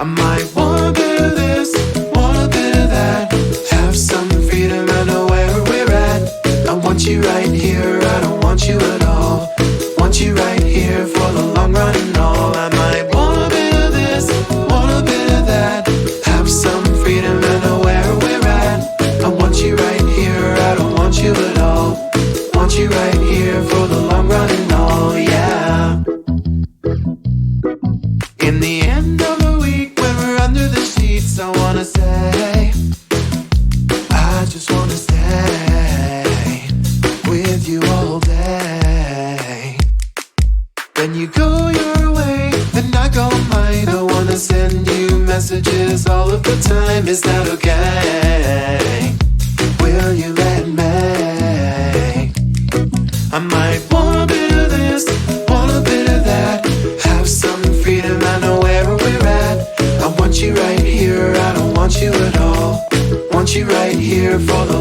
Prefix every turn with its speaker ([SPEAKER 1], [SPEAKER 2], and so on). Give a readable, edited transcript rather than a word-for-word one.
[SPEAKER 1] I might want a bit of this, want a bit of that. Have some freedom, I know where we're at. I want you right here, I don't want you at all. Want you right here for the long run and all. I might want a bit of this, want a bit of that. Have some freedom, I know where we're at. I want you right here, I don't want you at all. Want you right here for the long run and all, yeah. In the end of the week when we're under the sheets, I wanna say, I just wanna stay with you all day. When you go your way, then I go mine. I wanna send you messages all of the time. Is that okay? Will you let me? I might want a bit of this, want a bit of that. Have some freedom, I know where we're at. I want you right here, I don't want you at all. Want you right here for the